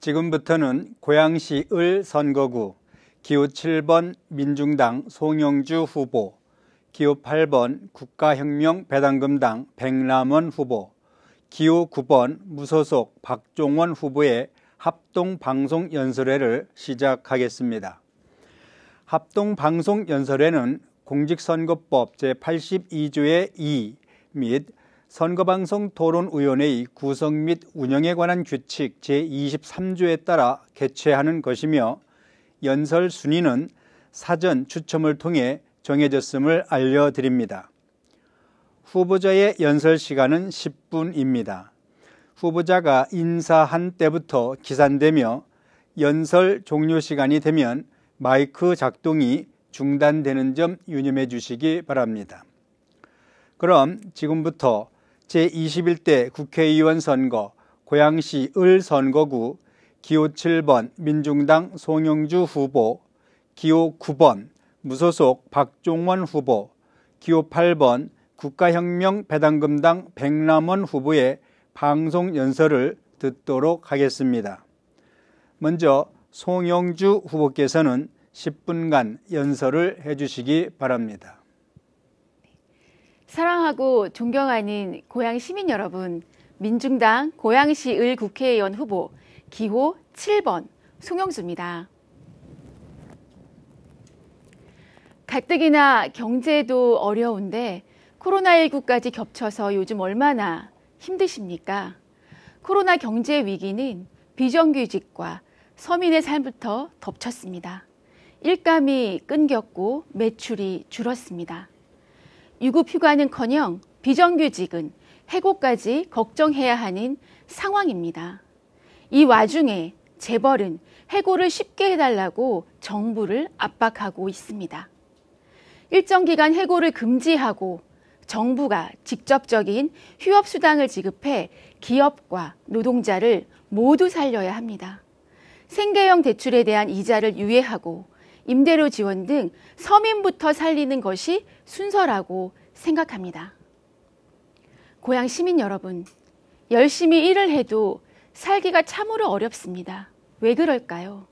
지금부터는 고양시 을 선거구 기호 7번 민중당 송영주 후보, 기호 8번 국가혁명배당금당 백남원 후보, 기호 9번 무소속 박종원 후보의 합동방송연설회를 시작하겠습니다. 합동방송연설회는 공직선거법 제82조의 2 및 선거방송토론위원회의 구성 및 운영에 관한 규칙 제23조에 따라 개최하는 것이며 연설 순위는 사전 추첨을 통해 정해졌음을 알려드립니다. 후보자의 연설 시간은 10분입니다. 후보자가 인사한 때부터 기산되며 연설 종료 시간이 되면 마이크 작동이 중단되는 점 유념해 주시기 바랍니다. 그럼 지금부터 제21대 국회의원 선거 고양시 을 선거구 기호 7번 민중당 송영주 후보, 기호 9번 무소속 박종원 후보, 기호 8번 국가혁명배당금당 백남원 후보의 방송 연설을 듣도록 하겠습니다. 먼저 송영주 후보께서는 10분간 연설을 해주시기 바랍니다. 사랑하고 존경하는 고양 시민 여러분, 민중당 고양시 을 국회의원 후보 기호 7번 송영주입니다. 가뜩이나 경제도 어려운데 코로나19까지 겹쳐서 요즘 얼마나 힘드십니까? 코로나 경제 위기는 비정규직과 서민의 삶부터 덮쳤습니다. 일감이 끊겼고 매출이 줄었습니다. 유급 휴가는커녕 비정규직은 해고까지 걱정해야 하는 상황입니다. 이 와중에 재벌은 해고를 쉽게 해달라고 정부를 압박하고 있습니다. 일정 기간 해고를 금지하고 정부가 직접적인 휴업수당을 지급해 기업과 노동자를 모두 살려야 합니다. 생계형 대출에 대한 이자를 유예하고 임대료 지원 등 서민부터 살리는 것이 순서라고 생각합니다. 고양 시민 여러분, 열심히 일을 해도 살기가 참으로 어렵습니다. 왜 그럴까요?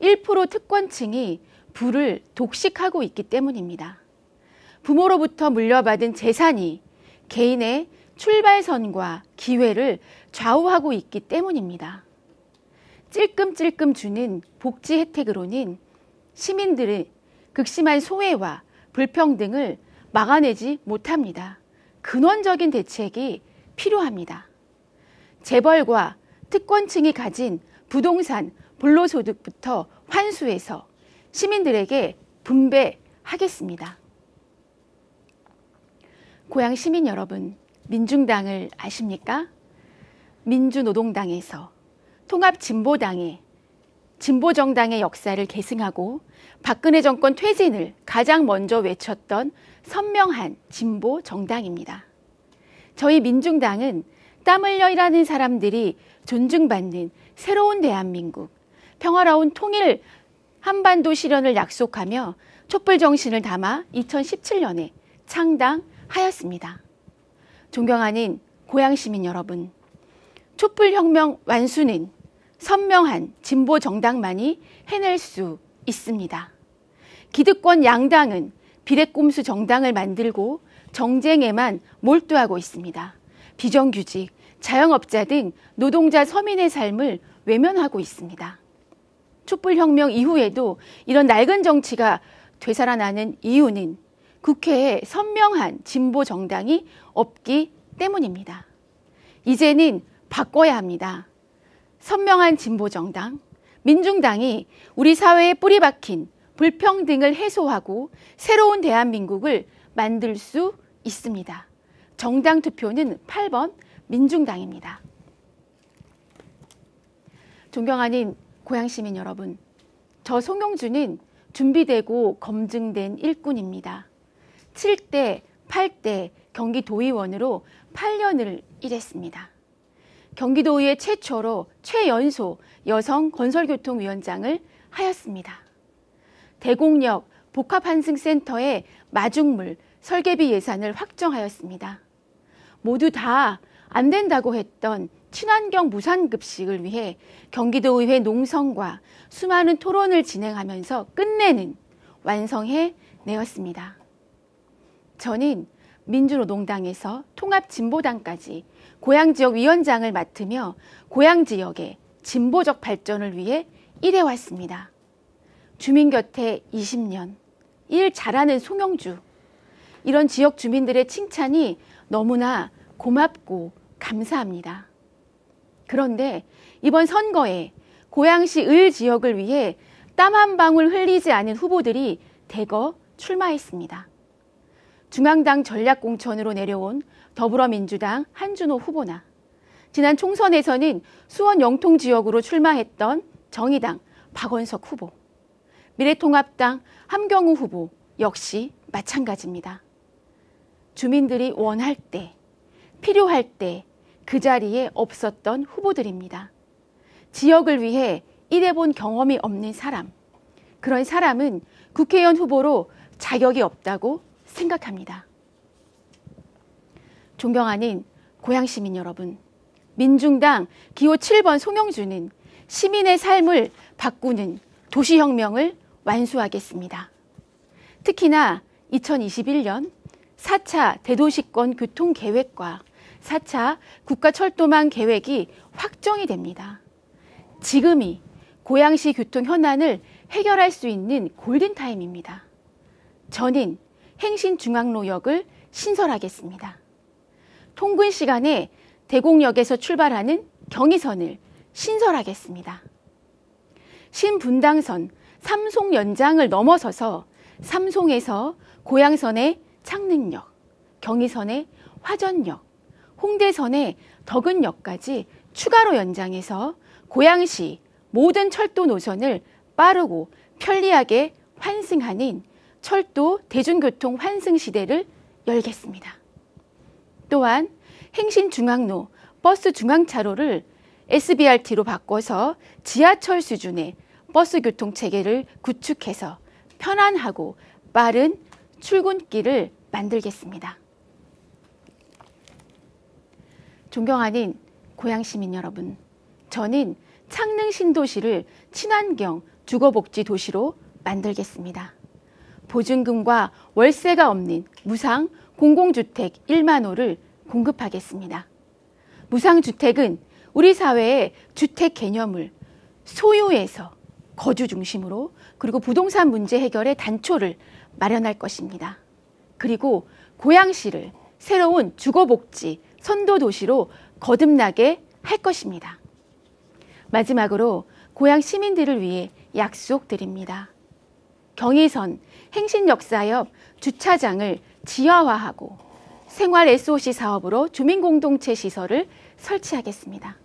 1% 특권층이 부를 독식하고 있기 때문입니다. 부모로부터 물려받은 재산이 개인의 출발선과 기회를 좌우하고 있기 때문입니다. 찔끔찔끔 주는 복지 혜택으로는 시민들의 극심한 소외와 불평등을 막아내지 못합니다. 근원적인 대책이 필요합니다. 재벌과 특권층이 가진 부동산, 불로소득부터 환수해서 시민들에게 분배하겠습니다. 고양 시민 여러분, 민중당을 아십니까? 민주노동당에서 통합진보당의 진보정당의 역사를 계승하고 박근혜 정권 퇴진을 가장 먼저 외쳤던 선명한 진보정당입니다. 저희 민중당은 땀 흘려 일하는 사람들이 존중받는 새로운 대한민국, 평화로운 통일 한반도 실현을 약속하며 촛불 정신을 담아 2017년에 창당하였습니다. 존경하는 고양 시민 여러분, 촛불혁명 완수는 선명한 진보 정당만이 해낼 수 있습니다. 기득권 양당은 비례꼼수 정당을 만들고 정쟁에만 몰두하고 있습니다. 비정규직, 자영업자 등 노동자 서민의 삶을 외면하고 있습니다. 촛불혁명 이후에도 이런 낡은 정치가 되살아나는 이유는 국회에 선명한 진보 정당이 없기 때문입니다. 이제는 바꿔야 합니다. 선명한 진보 정당, 민중당이 우리 사회에 뿌리 박힌 불평등을 해소하고 새로운 대한민국을 만들 수 있습니다. 정당 투표는 8번 민중당입니다. 존경하는 고양 시민 여러분, 저 송영주는 준비되고 검증된 일꾼입니다. 7대, 8대 경기도의원으로 8년을 일했습니다. 경기도의회 최초로 최연소 여성 건설교통위원장을 하였습니다. 대곡역 복합환승센터의 마중물 설계비 예산을 확정하였습니다. 모두 다 안 된다고 했던 친환경 무상급식을 위해 경기도의회 농성과 수많은 토론을 진행하면서 끝내는 완성해 내었습니다. 저는 민주노동당에서 통합진보당까지 고향지역 위원장을 맡으며 고향지역의 진보적 발전을 위해 일해왔습니다. 주민 곁에 20년, 일 잘하는 송영주. 이런 지역 주민들의 칭찬이 너무나 고맙고 감사합니다. 그런데 이번 선거에 고양시 을 지역을 위해 땀 한 방울 흘리지 않은 후보들이 대거 출마했습니다. 중앙당 전략공천으로 내려온 더불어민주당 한준호 후보나 지난 총선에서는 수원 영통 지역으로 출마했던 정의당 박원석 후보, 미래통합당 함경우 후보 역시 마찬가지입니다. 주민들이 원할 때, 필요할 때 그 자리에 없었던 후보들입니다. 지역을 위해 일해본 경험이 없는 사람, 그런 사람은 국회의원 후보로 자격이 없다고 생각합니다. 존경하는 고향시민 여러분, 민중당 기호 7번 송영주는 시민의 삶을 바꾸는 도시혁명을 완수하겠습니다. 특히나 2021년 4차 대도시권 교통계획과 4차 국가철도망 계획이 확정이 됩니다. 지금이 고양시 교통 현안을 해결할 수 있는 골든타임입니다. 저는 행신중앙로역을 신설하겠습니다. 통근 시간에 대곡역에서 출발하는 경의선을 신설하겠습니다. 신분당선 삼송 연장을 넘어서서 삼송에서 고양선의 창릉역, 경의선의 화전역, 홍대선의 덕은역까지 추가로 연장해서 고양시 모든 철도 노선을 빠르고 편리하게 환승하는 철도 대중교통 환승 시대를 열겠습니다. 또한 행신중앙로 버스 중앙차로를 SBRT로 바꿔서 지하철 수준의 버스 교통 체계를 구축해서 편안하고 빠른 출근길을 만들겠습니다. 존경하는 고향시민 여러분, 저는 창릉 신도시를 친환경 주거복지 도시로 만들겠습니다. 보증금과 월세가 없는 무상 공공주택 1만 호를 공급하겠습니다. 무상주택은 우리 사회의 주택 개념을 소유에서 거주 중심으로 그리고 부동산 문제 해결의 단초를 마련할 것입니다. 그리고 고양시를 새로운 주거복지 선도도시로 거듭나게 할 것입니다. 마지막으로 고향 시민들을 위해 약속드립니다. 경의선 행신역사 옆 주차장을 지하화하고 생활 SOC 사업으로 주민공동체 시설을 설치하겠습니다.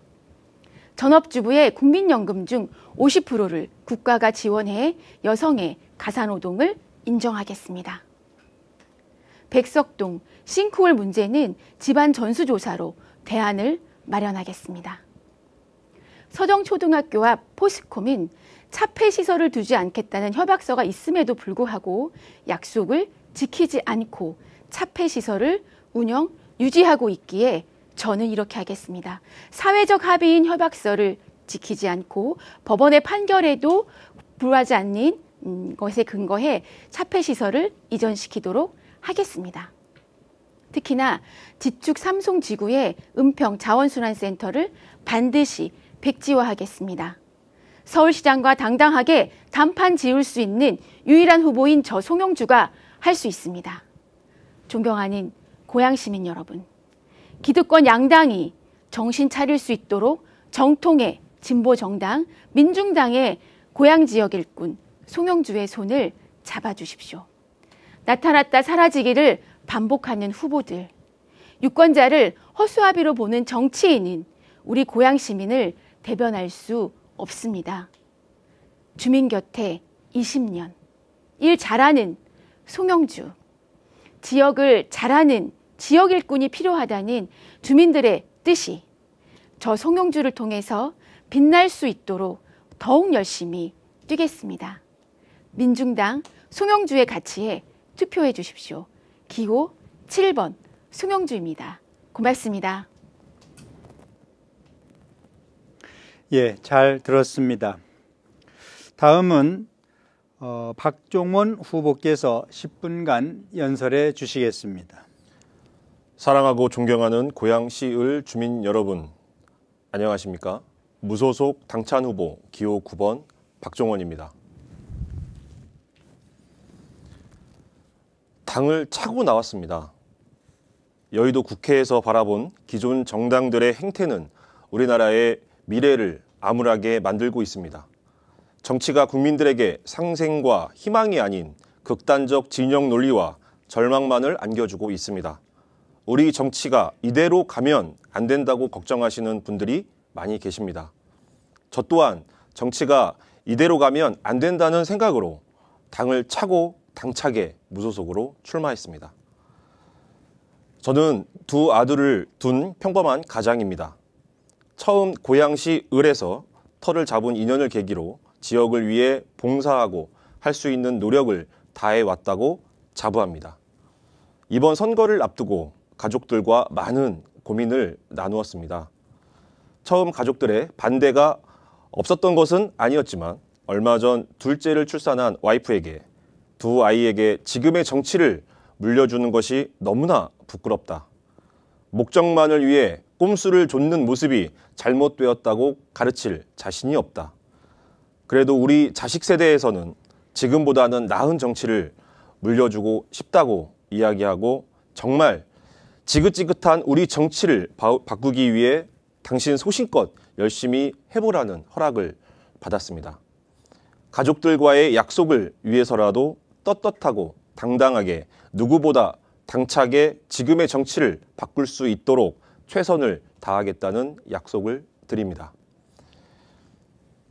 전업주부의 국민연금 중 50%를 국가가 지원해 여성의 가사노동을 인정하겠습니다. 백석동 싱크홀 문제는 집안 전수조사로 대안을 마련하겠습니다. 서정초등학교 앞 포스콤은 차폐시설을 두지 않겠다는 협약서가 있음에도 불구하고 약속을 지키지 않고 차폐시설을 운영, 유지하고 있기에 저는 이렇게 하겠습니다. 사회적 합의인 협약서를 지키지 않고 법원의 판결에도 불하지 않는 것에 근거해 차폐시설을 이전시키도록 하겠습니다. 특히나 지축 삼송지구의 은평 자원순환센터를 반드시 백지화하겠습니다. 서울시장과 당당하게 단판 지을 수 있는 유일한 후보인 저 송영주가 할 수 있습니다. 존경하는 고향시민 여러분, 기득권 양당이 정신 차릴 수 있도록 정통의 진보정당 민중당의 고향지역 일꾼 송영주의 손을 잡아주십시오. 나타났다 사라지기를 반복하는 후보들, 유권자를 허수아비로 보는 정치인은 우리 고향 시민을 대변할 수 없습니다. 주민 곁에 20년, 일 잘하는 송영주, 지역을 잘하는 지역 일꾼이 필요하다는 주민들의 뜻이 저 송영주를 통해서 빛날 수 있도록 더욱 열심히 뛰겠습니다. 민중당 송영주의 가치에 투표해 주십시오. 기호 7번 송영주입니다. 고맙습니다. 예, 잘 들었습니다. 다음은 박종원 후보께서 10분간 연설해 주시겠습니다. 사랑하고 존경하는 고양시을 주민 여러분, 안녕하십니까? 무소속 당찬 후보 기호 9번 박종원입니다. 당을 차고 나왔습니다. 여의도 국회에서 바라본 기존 정당들의 행태는 우리나라의 미래를 암울하게 만들고 있습니다. 정치가 국민들에게 상생과 희망이 아닌 극단적 진영 논리와 절망만을 안겨주고 있습니다. 우리 정치가 이대로 가면 안 된다고 걱정하시는 분들이 많이 계십니다. 저 또한 정치가 이대로 가면 안 된다는 생각으로 당을 차고 당차게 무소속으로 출마했습니다. 저는 두 아들을 둔 평범한 가장입니다. 처음 고양시 을에서 터를 잡은 인연을 계기로 지역을 위해 봉사하고 할 수 있는 노력을 다해왔다고 자부합니다. 이번 선거를 앞두고 가족들과 많은 고민을 나누었습니다. 처음 가족들의 반대가 없었던 것은 아니었지만 얼마 전 둘째를 출산한 와이프에게 두 아이에게 지금의 정치를 물려주는 것이 너무나 부끄럽다. 목적만을 위해 꼼수를 좇는 모습이 잘못되었다고 가르칠 자신이 없다. 그래도 우리 자식 세대에서는 지금보다는 나은 정치를 물려주고 싶다고 이야기하고 정말 지긋지긋한 우리 정치를 바꾸기 위해 당신 소신껏 열심히 해보라는 허락을 받았습니다. 가족들과의 약속을 위해서라도 떳떳하고 당당하게 누구보다 당차게 지금의 정치를 바꿀 수 있도록 최선을 다하겠다는 약속을 드립니다.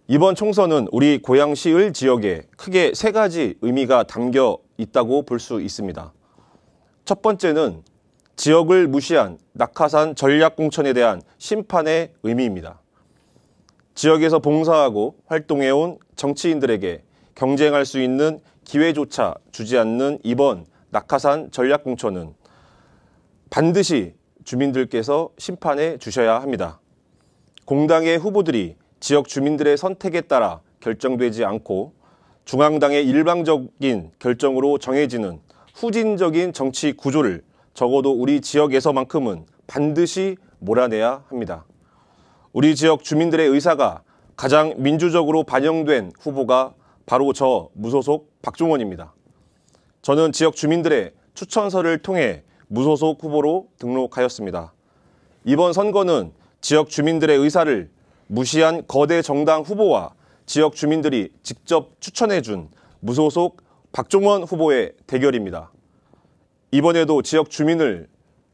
이번 총선은 우리 고양시을 지역에 크게 세 가지 의미가 담겨 있다고 볼 수 있습니다. 첫 번째는 지역을 무시한 낙하산 전략공천에 대한 심판의 의미입니다. 지역에서 봉사하고 활동해온 정치인들에게 경쟁할 수 있는 기회조차 주지 않는 이번 낙하산 전략공천은 반드시 주민들께서 심판해 주셔야 합니다. 공당의 후보들이 지역 주민들의 선택에 따라 결정되지 않고 중앙당의 일방적인 결정으로 정해지는 후진적인 정치 구조를 적어도 우리 지역에서만큼은 반드시 몰아내야 합니다. 우리 지역 주민들의 의사가 가장 민주적으로 반영된 후보가 바로 저 무소속 박종원입니다. 저는 지역 주민들의 추천서를 통해 무소속 후보로 등록하였습니다. 이번 선거는 지역 주민들의 의사를 무시한 거대 정당 후보와 지역 주민들이 직접 추천해준 무소속 박종원 후보의 대결입니다. 이번에도 지역 주민을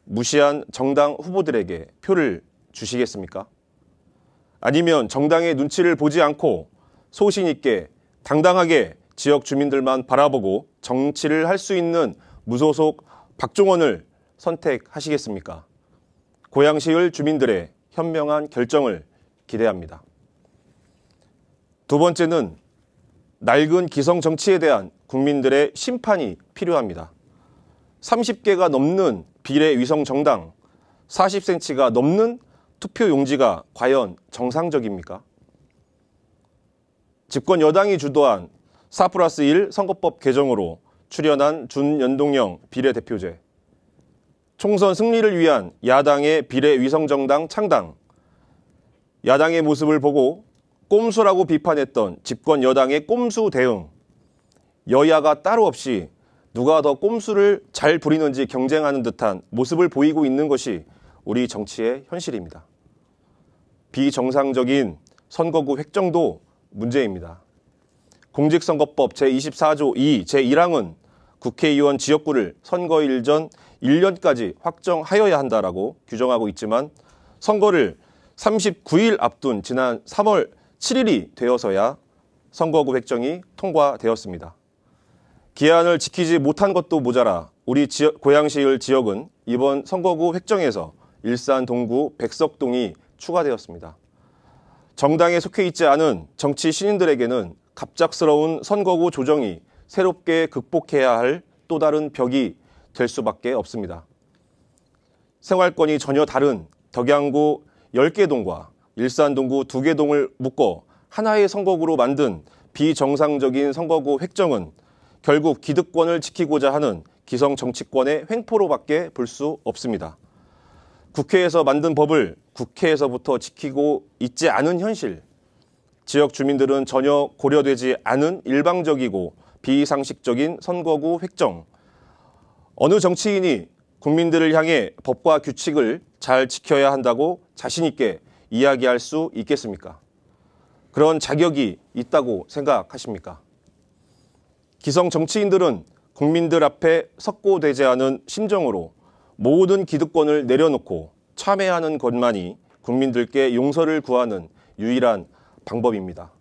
무시한 정당 후보들에게 표를 주시겠습니까? 아니면 정당의 눈치를 보지 않고 소신 있게 당당하게 지역 주민들만 바라보고 정치를 할 수 있는 무소속 박종원을 선택하시겠습니까? 고양시을 주민들의 현명한 결정을 기대합니다. 두 번째는 낡은 기성 정치에 대한 국민들의 심판이 필요합니다. 30개가 넘는 비례 위성 정당, 40cm가 넘는 투표 용지가 과연 정상적입니까? 집권 여당이 주도한 4+1 선거법 개정으로 출연한 준연동형 비례대표제, 총선 승리를 위한 야당의 비례 위성정당 창당, 야당의 모습을 보고 꼼수라고 비판했던 집권 여당의 꼼수 대응, 여야가 따로 없이 누가 더 꼼수를 잘 부리는지 경쟁하는 듯한 모습을 보이고 있는 것이 우리 정치의 현실입니다. 비정상적인 선거구 획정도 문제입니다. 공직선거법 제24조 2 제1항은 국회의원 지역구를 선거일 전 1년까지 확정하여야 한다라고 규정하고 있지만 선거를 39일 앞둔 지난 3월 7일이 되어서야 선거구 획정이 통과되었습니다. 기한을 지키지 못한 것도 모자라 우리 고양시을 지역은 이번 선거구 획정에서 일산 동구 백석동이 추가되었습니다. 정당에 속해 있지 않은 정치 신인들에게는 갑작스러운 선거구 조정이 새롭게 극복해야 할 또 다른 벽이 될 수밖에 없습니다. 생활권이 전혀 다른 덕양구 10개 동과 일산 동구 2개 동을 묶어 하나의 선거구로 만든 비정상적인 선거구 획정은 결국 기득권을 지키고자 하는 기성 정치권의 횡포로밖에 볼 수 없습니다. 국회에서 만든 법을 국회에서부터 지키고 있지 않은 현실, 지역 주민들은 전혀 고려되지 않은 일방적이고 비상식적인 선거구 획정, 어느 정치인이 국민들을 향해 법과 규칙을 잘 지켜야 한다고 자신 있게 이야기할 수 있겠습니까? 그런 자격이 있다고 생각하십니까? 기성 정치인들은 국민들 앞에 석고되지 심정으로 모든 기득권을 내려놓고 참회하는 것만이 국민들께 용서를 구하는 유일한 방법입니다.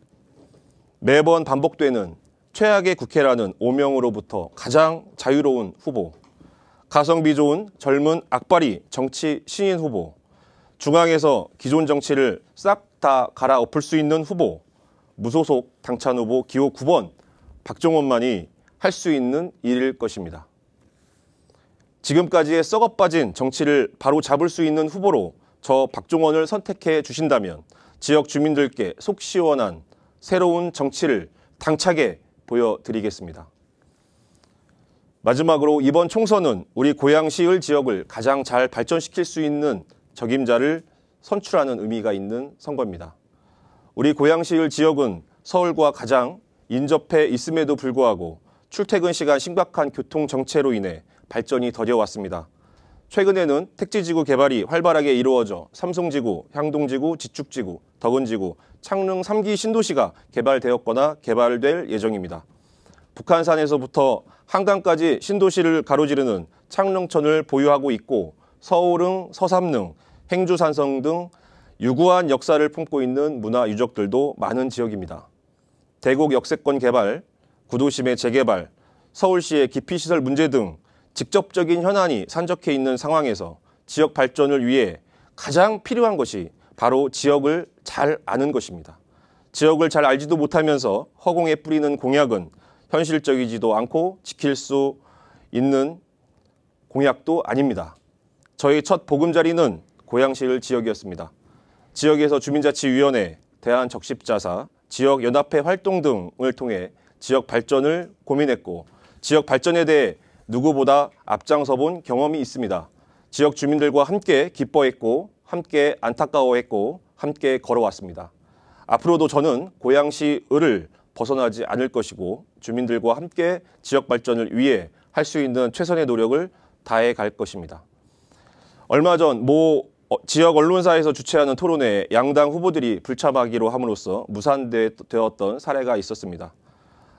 매번 반복되는 최악의 국회라는 오명으로부터 가장 자유로운 후보, 가성비 좋은 젊은 악바리 정치 신인 후보, 중앙에서 기존 정치를 싹 다 갈아엎을 수 있는 후보, 무소속 당찬 후보 기호 9번 박종원만이 할 수 있는 일일 것입니다. 지금까지의 썩어빠진 정치를 바로 잡을 수 있는 후보로 저 박종원을 선택해 주신다면 지역 주민들께 속 시원한 새로운 정치를 당차게 보여드리겠습니다. 마지막으로 이번 총선은 우리 고양시을 지역을 가장 잘 발전시킬 수 있는 적임자를 선출하는 의미가 있는 선거입니다. 우리 고양시을 지역은 서울과 가장 인접해 있음에도 불구하고 출퇴근 시간 심각한 교통 정체로 인해 발전이 더뎌왔습니다. 최근에는 택지지구 개발이 활발하게 이루어져 삼성지구, 향동지구, 지축지구, 덕은지구, 창릉 3기 신도시가 개발되었거나 개발될 예정입니다. 북한산에서부터 한강까지 신도시를 가로지르는 창릉천을 보유하고 있고 서울릉, 서삼릉, 행주산성 등 유구한 역사를 품고 있는 문화유적들도 많은 지역입니다. 대곡 역세권 개발, 구도심의 재개발, 서울시의 기피시설 문제 등 직접적인 현안이 산적해 있는 상황에서 지역 발전을 위해 가장 필요한 것이 바로 지역을 잘 아는 것입니다. 지역을 잘 알지도 못하면서 허공에 뿌리는 공약은 현실적이지도 않고 지킬 수 있는 공약도 아닙니다. 저희 첫 보금자리는 고양시을 지역이었습니다. 지역에서 주민자치위원회, 대한적십자사, 지역연합회 활동 등을 통해 지역 발전을 고민했고 지역 발전에 대해 누구보다 앞장서 본 경험이 있습니다. 지역 주민들과 함께 기뻐했고 함께 안타까워했고 함께 걸어왔습니다. 앞으로도 저는 고양시을을 벗어나지 않을 것이고 주민들과 함께 지역 발전을 위해 할 수 있는 최선의 노력을 다해 갈 것입니다. 얼마 전 지역 언론사에서 주최하는 토론회에 양당 후보들이 불참하기로 함으로써 무산되었던 사례가 있었습니다.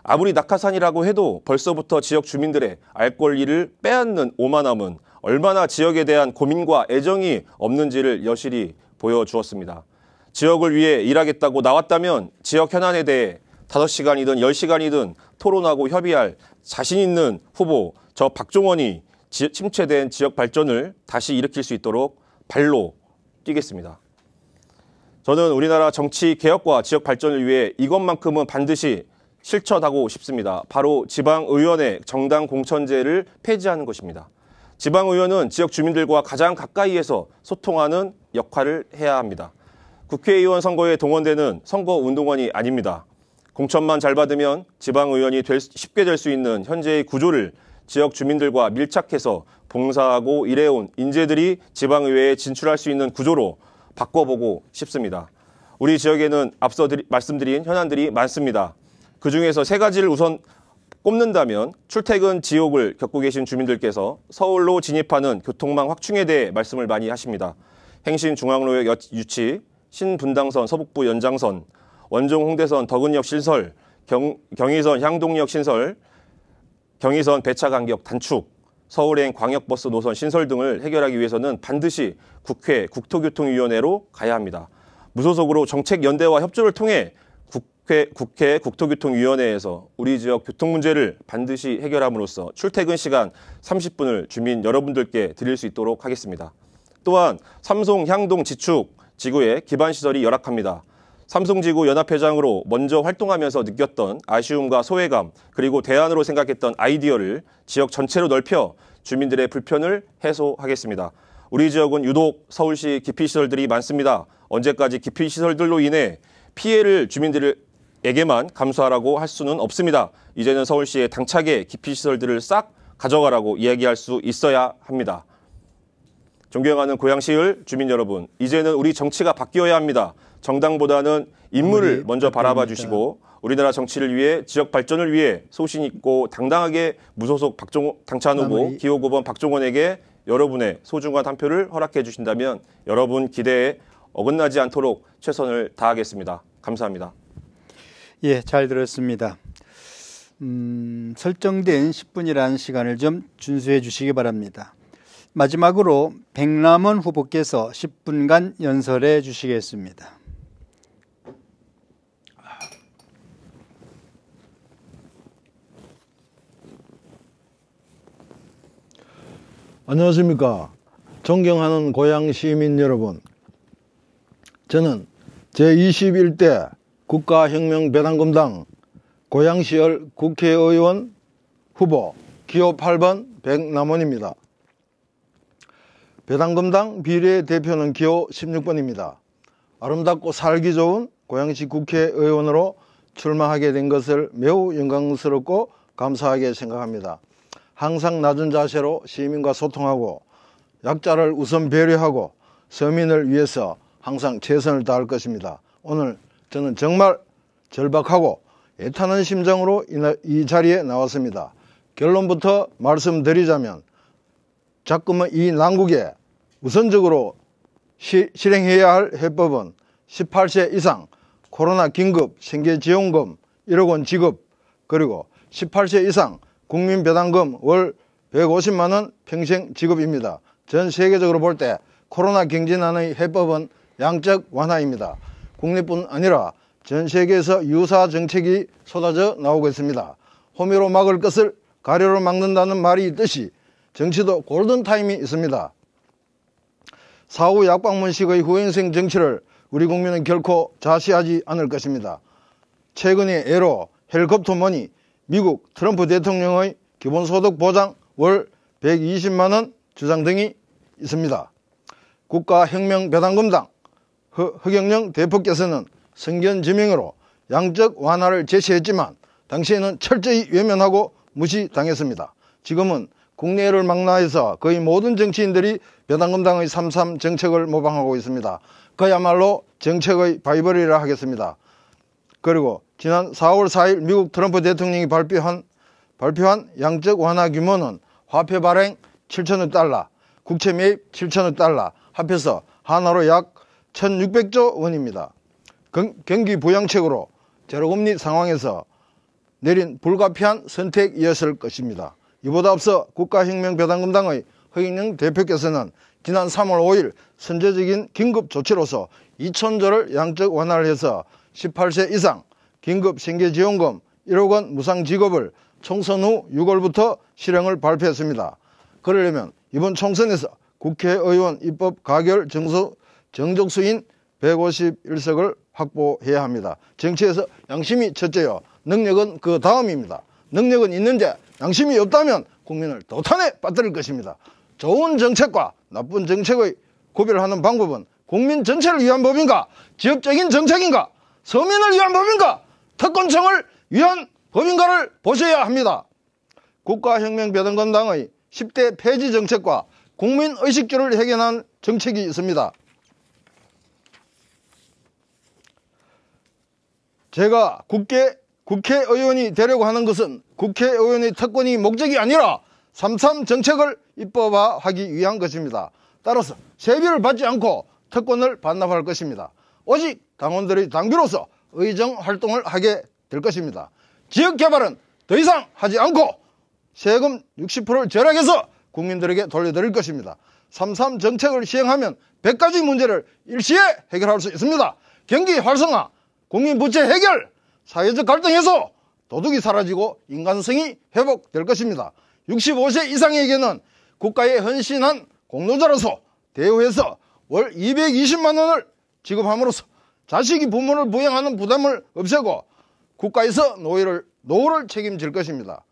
아무리 낙하산이라고 해도 벌써부터 지역 주민들의 알 권리를 빼앗는 오만함은 얼마나 지역에 대한 고민과 애정이 없는지를 여실히 보여주었습니다. 지역을 위해 일하겠다고 나왔다면 지역 현안에 대해 5시간이든 10시간이든 토론하고 협의할 자신 있는 후보, 저 박종원이 침체된 지역 발전을 다시 일으킬 수 있도록 발로 뛰겠습니다. 저는 우리나라 정치 개혁과 지역 발전을 위해 이것만큼은 반드시 실천하고 싶습니다. 바로 지방의원의 정당 공천제를 폐지하는 것입니다. 지방의원은 지역 주민들과 가장 가까이에서 소통하는 역할을 해야 합니다. 국회의원 선거에 동원되는 선거운동원이 아닙니다. 공천만 잘 받으면 지방의원이 쉽게 될 수 있는 현재의 구조를 지역 주민들과 밀착해서 봉사하고 일해온 인재들이 지방의회에 진출할 수 있는 구조로 바꿔보고 싶습니다. 우리 지역에는 앞서 말씀드린 현안들이 많습니다. 그중에서 3가지를 우선 꼽는다면 출퇴근 지옥을 겪고 계신 주민들께서 서울로 진입하는 교통망 확충에 대해 말씀을 많이 하십니다. 행신중앙로역 유치, 신분당선 서북부 연장선, 원종 홍대선 덕은역 신설, 경의선 향동역 신설, 경의선 배차 간격 단축, 서울행 광역버스 노선 신설 등을 해결하기 위해서는 반드시 국회 국토교통위원회로 가야 합니다. 무소속으로 정책연대와 협조를 통해 국회 국토교통위원회에서 우리 지역 교통 문제를 반드시 해결함으로써 출퇴근 시간 30분을 주민 여러분들께 드릴 수 있도록 하겠습니다. 또한 삼송 향동 지축 지구의 기반시설이 열악합니다. 삼송지구 연합회장으로 먼저 활동하면서 느꼈던 아쉬움과 소외감, 그리고 대안으로 생각했던 아이디어를 지역 전체로 넓혀 주민들의 불편을 해소하겠습니다. 우리 지역은 유독 서울시 기피시설들이 많습니다. 언제까지 기피시설들로 인해 피해를 주민들에게만 감수하라고 할 수는 없습니다. 이제는 서울시에 당차게 기피시설들을 싹 가져가라고 이야기할 수 있어야 합니다. 존경하는 고양시을 주민 여러분, 이제는 우리 정치가 바뀌어야 합니다. 정당보다는 인물을 먼저 바라봐 주시고 우리나라 정치를 위해 지역 발전을 위해 소신 있고 당당하게 무소속 당찬 후보 기호 9번 박종원에게 여러분의 소중한 한 표를 허락해 주신다면 여러분 기대에 어긋나지 않도록 최선을 다하겠습니다. 감사합니다. 예, 잘 들었습니다. 설정된 10분이라는 시간을 좀 준수해 주시기 바랍니다. 마지막으로 백남원 후보께서 10분간 연설해 주시겠습니다. 안녕하십니까. 존경하는 고양 시민 여러분. 저는 제21대 국가혁명배당금당 고양시열 국회의원 후보 기호 8번 백남원입니다. 배당금당 비례대표는 기호 16번입니다. 아름답고 살기 좋은 고양시 국회의원으로 출마하게 된 것을 매우 영광스럽고 감사하게 생각합니다. 항상 낮은 자세로 시민과 소통하고 약자를 우선 배려하고 서민을 위해서 항상 최선을 다할 것입니다. 오늘 저는 정말 절박하고 애타는 심정으로 이 자리에 나왔습니다. 결론부터 말씀드리자면 자꾸만 이 난국에 우선적으로 실행해야 할 해법은 18세 이상 코로나 긴급 생계지원금 1억 원 지급, 그리고 18세 이상 국민배당금 월 150만 원 평생 지급입니다. 전 세계적으로 볼 때 코로나 경제난의 해법은 양적 완화입니다. 국내뿐 아니라 전 세계에서 유사 정책이 쏟아져 나오고 있습니다. 호미로 막을 것을 가려로 막는다는 말이 있듯이 정치도 골든타임이 있습니다. 사후 약방문식의 후행성 정치를 우리 국민은 결코 자시하지 않을 것입니다. 최근의 예로 헬리콥터머니, 미국 트럼프 대통령의 기본소득 보장 월 120만 원 주장 등이 있습니다. 국가혁명배당금당 허경영 대표께서는 성견지명으로 양적 완화를 제시했지만 당시에는 철저히 외면하고 무시당했습니다. 지금은 국내를 망라해서 거의 모든 정치인들이 배당금당의 3.3 정책을 모방하고 있습니다. 그야말로 정책의 바이블이라 하겠습니다. 그리고 지난 4월 4일 미국 트럼프 대통령이 발표한 양적 완화 규모는 화폐 발행 7천억 달러, 국채 매입 7천억 달러, 합해서 하나로 약 1600조 원입니다. 경기 부양책으로 제로금리 상황에서 내린 불가피한 선택이었을 것입니다. 이보다 앞서 국가혁명배당금당의 허경영 대표께서는 지난 3월 5일 선제적인 긴급 조치로서 2천조를 양적 완화를 해서 18세 이상 긴급 생계지원금 1억 원 무상 지급을 총선 후 6월부터 실행을 발표했습니다. 그러려면 이번 총선에서 국회의원 입법 가결 정족수인 151석을 확보해야 합니다. 정치에서 양심이 첫째요, 능력은 그 다음입니다. 능력은 있는데 양심이 없다면 국민을 도탄에 빠뜨릴 것입니다. 좋은 정책과 나쁜 정책의 구별하는 방법은 국민 전체를 위한 법인가, 지역적인 정책인가, 서민을 위한 법인가, 특권층을 위한 법인가를 보셔야 합니다. 국가혁명배당금당의 10대 폐지 정책과 국민의식주를 해결한 정책이 있습니다. 제가 국회의원이 되려고 하는 것은 국회의원의 특권이 목적이 아니라 3.3 정책을 입법화하기 위한 것입니다. 따라서 세비를 받지 않고 특권을 반납할 것입니다. 오직 당원들의 당비로서 의정 활동을 하게 될 것입니다. 지역개발은 더 이상 하지 않고 세금 60%를 절약해서 국민들에게 돌려드릴 것입니다. 3.3 정책을 시행하면 100가지 문제를 일시에 해결할 수 있습니다. 경기 활성화, 국민 부채 해결, 사회적 갈등 해소, 도덕이 사라지고 인간성이 회복될 것입니다. 65세 이상에게는 국가에 헌신한 공로자로서 대우해서 월 220만 원을 지급함으로써 자식이 부모를 부양하는 부담을 없애고 국가에서 노후를 책임질 것입니다.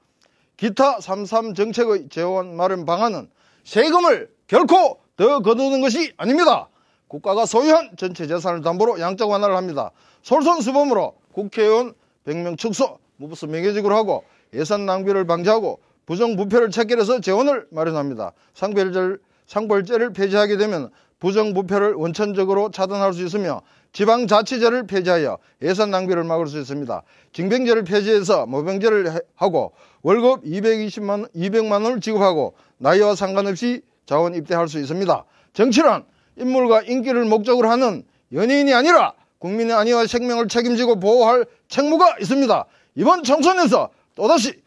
기타 3.3 정책의 재원 마련 방안은 세금을 결코 더 거두는 것이 아닙니다. 국가가 소유한 전체 재산을 담보로 양적 완화를 합니다. 솔선수범으로 국회의원 100명 축소, 무부수 명예직으로 하고 예산 낭비를 방지하고 부정부패를 체결해서 재원을 마련합니다. 상벌제를 폐지하게 되면 부정부패를 원천적으로 차단할 수 있으며 지방자치제를 폐지하여 예산 낭비를 막을 수 있습니다. 징병제를 폐지해서 모병제를 하고 월급 200만 원을 지급하고 나이와 상관없이 자원 입대할 수 있습니다. 정치란 인물과 인기를 목적으로 하는 연예인이 아니라 국민의 안위와 생명을 책임지고 보호할 책무가 있습니다. 이번 총선에서 또다시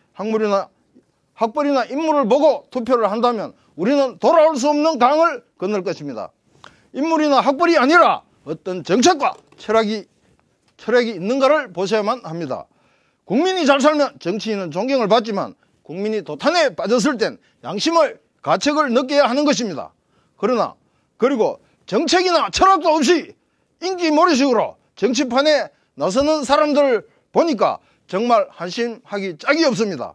학벌이나 인물을 보고 투표를 한다면 우리는 돌아올 수 없는 강을 건널 것입니다. 인물이나 학벌이 아니라 어떤 정책과 철학이 있는가를 보셔야만 합니다. 국민이 잘 살면 정치인은 존경을 받지만 국민이 도탄에 빠졌을 땐 양심을 가책을 느껴야 하는 것입니다. 그리고 정책이나 철학도 없이 인기몰이식으로 정치판에 나서는 사람들 보니까 정말 한심하기 짝이 없습니다.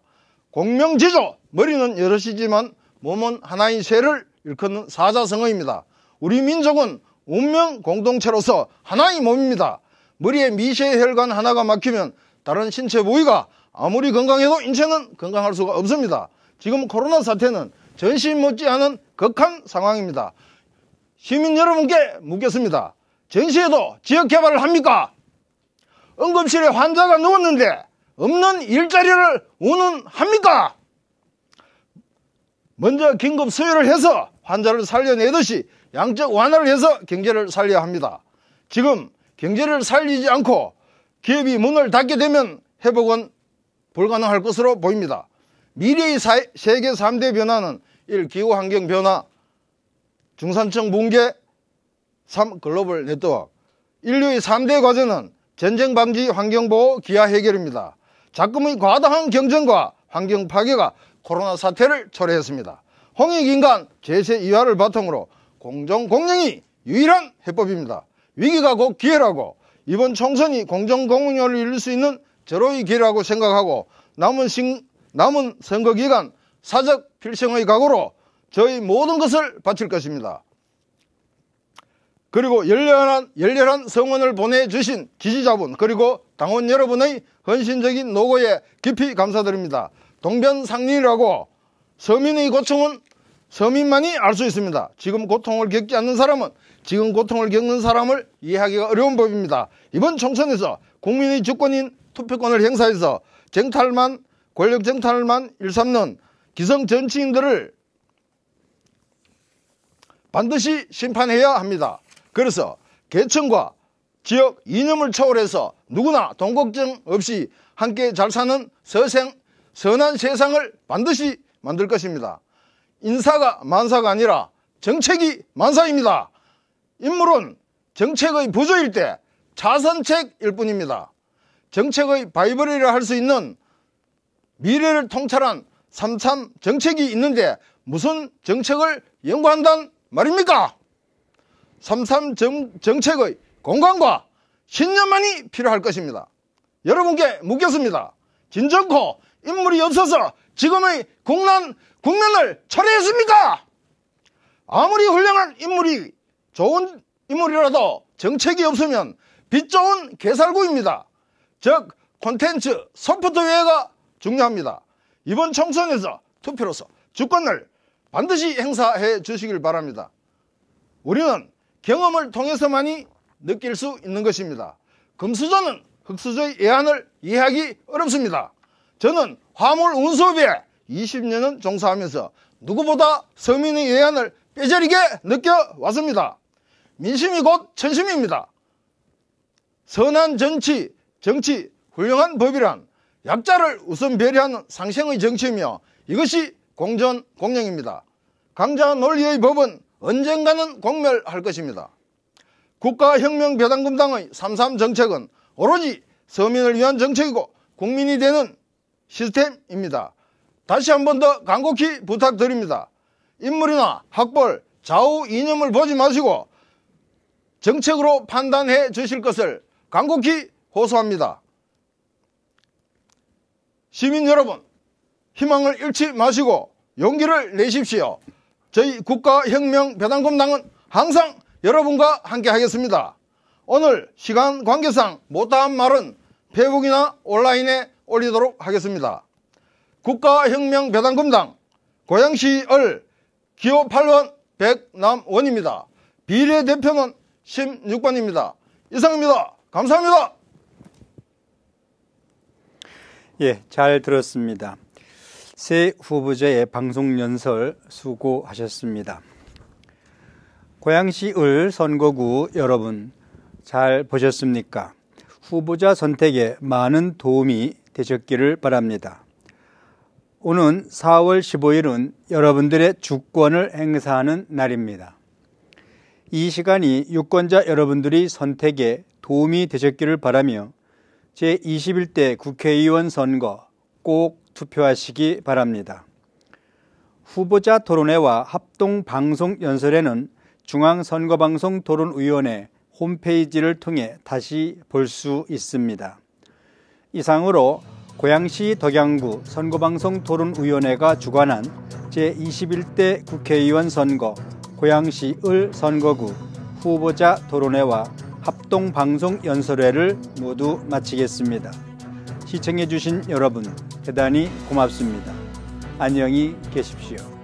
공명지조, 머리는 여럿이지만 몸은 하나인 쇠를 일컫는 사자성어입니다. 우리 민족은 운명 공동체로서 하나의 몸입니다. 머리에 미세혈관 하나가 막히면 다른 신체 부위가 아무리 건강해도 인체는 건강할 수가 없습니다. 지금 코로나 사태는 전신 못지않은 극한 상황입니다. 시민 여러분께 묻겠습니다. 전시에도 지역 개발을 합니까? 응급실에 환자가 누웠는데 없는 일자리를 운운합니까? 먼저 긴급 수혈을 해서 환자를 살려내듯이 양적 완화를 해서 경제를 살려야 합니다. 지금 경제를 살리지 않고 기업이 문을 닫게 되면 회복은 불가능할 것으로 보입니다. 미래의 세계 3대 변화는 1. 기후환경 변화, 중산층 붕괴, 3. 글로벌 네트워크. 인류의 3대 과제는 전쟁 방지, 환경보호, 기아 해결입니다. 자금의 과다한 경쟁과 환경 파괴가 코로나 사태를 초래했습니다. 홍익인간 제세 이하를 바탕으로 공정공영이 유일한 해법입니다. 위기가 곧 기회라고 이번 총선이 공정공영을 이룰 수 있는 절호의 기회라고 생각하고 남은 선거기간 사적 필승의 각오로 저희 모든 것을 바칠 것입니다. 그리고 열렬한 성원을 보내주신 지지자분 그리고 당원 여러분의 헌신적인 노고에 깊이 감사드립니다. 동변상리라고 서민의 고충은 서민만이 알 수 있습니다. 지금 고통을 겪지 않는 사람은 지금 고통을 겪는 사람을 이해하기가 어려운 법입니다. 이번 총선에서 국민의 주권인 투표권을 행사해서 권력 정탈만 일삼는 기성 정치인들을 반드시 심판해야 합니다. 그래서 계층과 지역 이념을 초월해서 누구나 돈 걱정 없이 함께 잘 사는 선한 세상을 반드시 만들 것입니다. 인사가 만사가 아니라 정책이 만사입니다. 인물은 정책의 부조일 때 자선책일 뿐입니다. 정책의 바이블이라 할 수 있는 미래를 통찰한 삼참 정책이 있는데 무슨 정책을 연구한단 말입니까? 삼삼 정책의 공감과 신념만이 필요할 것입니다. 여러분께 묻겠습니다. 진정코 인물이 없어서 지금의 국면을 초래했습니까? 아무리 훌륭한 인물이 좋은 인물이라도 정책이 없으면 빛 좋은 개살구입니다. 즉 콘텐츠 소프트웨어가 중요합니다. 이번 총선에서 투표로서 주권을 반드시 행사해 주시길 바랍니다. 우리는 경험을 통해서만이 느낄 수 있는 것입니다. 금수저는 흙수저의 애환을 이해하기 어렵습니다. 저는 화물 운수업에 20년은 종사하면서 누구보다 서민의 애환을 뼈저리게 느껴왔습니다. 민심이 곧 천심입니다. 선한 정치, 훌륭한 법이란 약자를 우선 배려하는 상생의 정치이며 이것이 공정입니다. 강자 논리의 법은 언젠가는 공멸할 것입니다. 국가혁명배당금당의 3.3 정책은 오로지 서민을 위한 정책이고 국민이 되는 시스템입니다. 다시 한 번 더 간곡히 부탁드립니다. 인물이나 학벌, 좌우 이념을 보지 마시고 정책으로 판단해 주실 것을 간곡히 호소합니다. 시민 여러분, 희망을 잃지 마시고 용기를 내십시오. 저희 국가혁명배당금당은 항상 여러분과 함께 하겠습니다. 오늘 시간 관계상 못다한 말은 페이북이나 온라인에 올리도록 하겠습니다. 국가혁명배당금당 고양시을 기호 8번 백남원입니다. 비례대표는 16번입니다. 이상입니다. 감사합니다. 예, 잘 들었습니다. 새 후보자의 방송 연설 수고하셨습니다. 고양시을 선거구 여러분 잘 보셨습니까? 후보자 선택에 많은 도움이 되셨기를 바랍니다. 오는 4월 15일은 여러분들의 주권을 행사하는 날입니다. 이 시간이 유권자 여러분들이 선택에 도움이 되셨기를 바라며 제21대 국회의원 선거 꼭 투표하시기 바랍니다. 후보자 토론회와 합동방송연설회는 중앙선거방송토론위원회 홈페이지를 통해 다시 볼 수 있습니다. 이상으로 고양시 덕양구 선거방송토론위원회가 주관한 제21대 국회의원 선거 고양시을 선거구 후보자 토론회와 합동방송연설회를 모두 마치겠습니다. 시청해 주신 여러분 대단히 고맙습니다. 안녕히 계십시오.